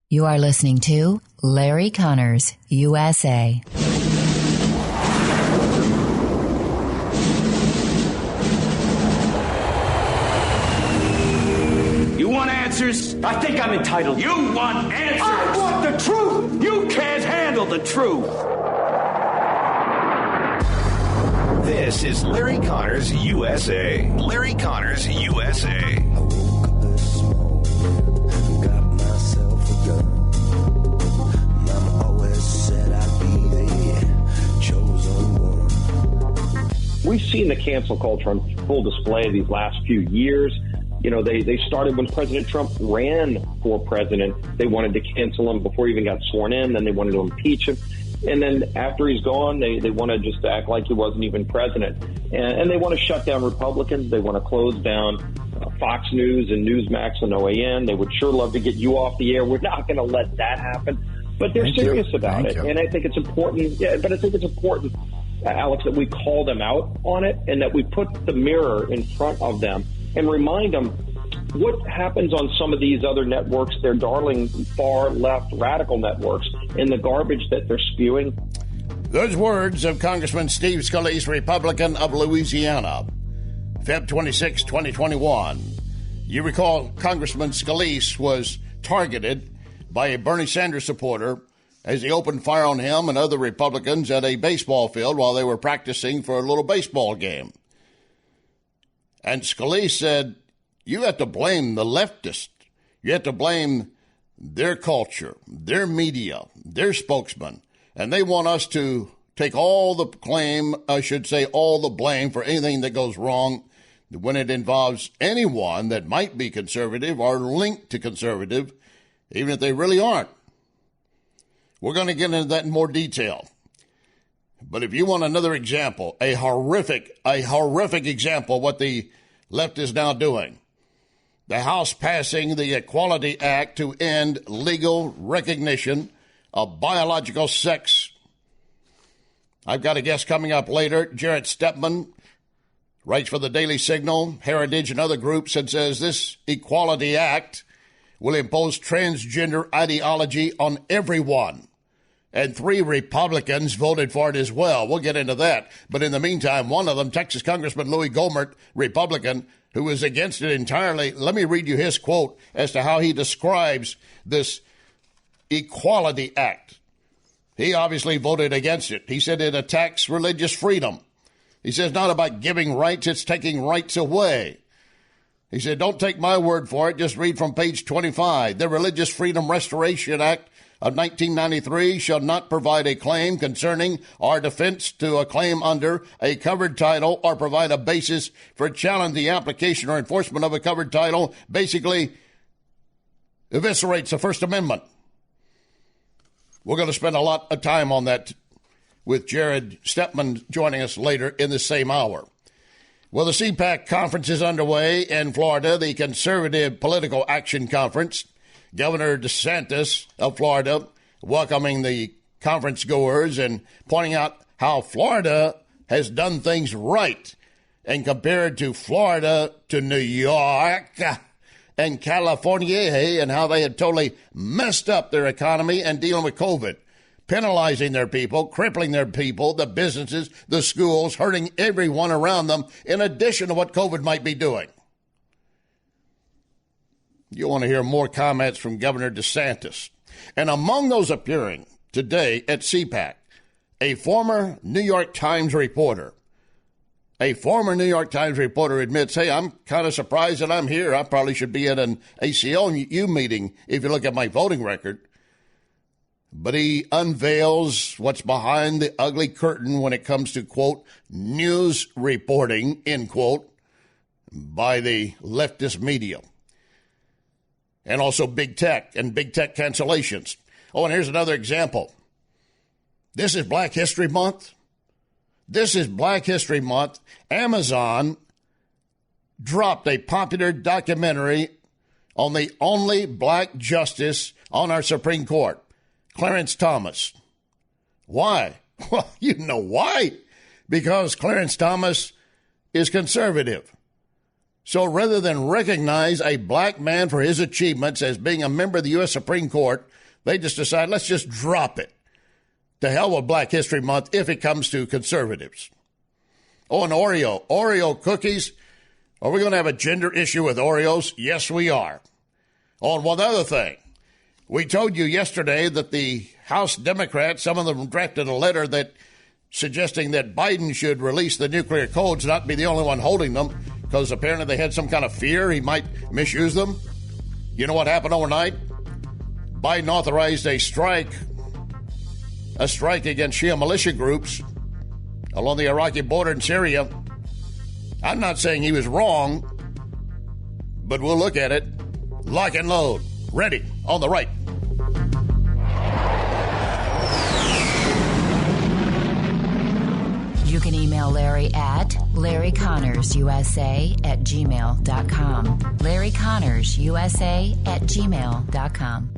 You are listening to Larry Connors, USA. You want answers? I think I'm entitled. You want answers? I want the truth! You can't handle the truth. This is Larry Connors, USA. Larry Connors, USA. We've seen the cancel culture on full display these last few years. You know, they started when President Trump ran for president. They wanted to cancel him before he even got sworn in. Then they wanted to impeach him. And then after he's gone, they want to just act like he wasn't even president. And they want to shut down Republicans. They want to close down Fox News and Newsmax and OAN. They would sure love to get you off the air. We're not going to let that happen. But they're serious about it. And I think it's important. Yeah, but I think it's important, Alex, that we call them out on it and that we put the mirror in front of them and remind them what happens on some of these other networks, their darling far left radical networks, and the garbage that they're spewing. Those words of Congressman Steve Scalise, Republican of Louisiana, Feb 26, 2021. You recall Congressman Scalise was targeted by a Bernie Sanders supporter as he opened fire on him and other Republicans at a baseball field while they were practicing for a little baseball game. And Scalise said, you have to blame the leftists. You have to blame their culture, their media, their spokesman. And they want us to take all the claim, I should say all the blame for anything that goes wrong when it involves anyone that might be conservative or linked to conservative, even if they really aren't. We're going to get into that in more detail. But if you want another example, a horrific example of what the left is now doing, the House passing the Equality Act to end legal recognition of biological sex. I've got a guest coming up later, Jarrett Stepman, writes for the Daily Signal, Heritage, and other groups, and says this Equality Act will impose transgender ideology on everyone. And 3 Republicans voted for it as well. We'll get into that. But in the meantime, one of them, Texas Congressman Louis Gohmert, Republican, who was against it entirely. Let me read you his quote as to how he describes this Equality Act. He obviously voted against it. He said it attacks religious freedom. He says not about giving rights, it's taking rights away. He said, don't take my word for it. Just read from page 25. The Religious Freedom Restoration Act of 1993 shall not provide a claim concerning or defense to a claim under a covered title or provide a basis for challenge the application or enforcement of a covered title. Basically, eviscerates the First Amendment. We're going to spend a lot of time on that with Jared Stepman joining us later in the same hour. Well, the CPAC conference is underway in Florida, the Conservative Political Action Conference. Governor DeSantis of Florida welcoming the conference goers and pointing out how Florida has done things right and compared to Florida to New York and California and how they had totally messed up their economy and dealing with COVID, penalizing their people, crippling their people, the businesses, the schools, hurting everyone around them, in addition to what COVID might be doing. You want to hear more comments from Governor DeSantis. And among those appearing today at CPAC, a former New York Times reporter admits, hey, I'm kind of surprised that I'm here. I probably should be at an ACLU meeting if you look at my voting record. But he unveils what's behind the ugly curtain when it comes to, quote, news reporting, end quote, by the leftist media. And also big tech and big tech cancellations. Oh, and here's another example. This is Black History Month. Amazon dropped a popular documentary on the only black justice on our Supreme Court, Clarence Thomas. Why? Well, you know why. Because Clarence Thomas is conservative. So rather than recognize a black man for his achievements as being a member of the U.S. Supreme Court, they just decide, let's just drop it. To hell with Black History Month if it comes to conservatives. Oh, and Oreo cookies. Are we going to have a gender issue with Oreos? Yes, we are. Oh, and one other thing. We told you yesterday that the House Democrats, some of them drafted a letter that suggesting that Biden should release the nuclear codes, not be the only one holding them, because apparently they had some kind of fear he might misuse them. You know what happened overnight? Biden authorized a strike against Shia militia groups along the Iraqi border in Syria. I'm not saying he was wrong, but we'll look at it. Lock and load. Ready. On the right. You can email Larry at LarryConnorsUSA@gmail.com. LarryConnorsUSA@gmail.com.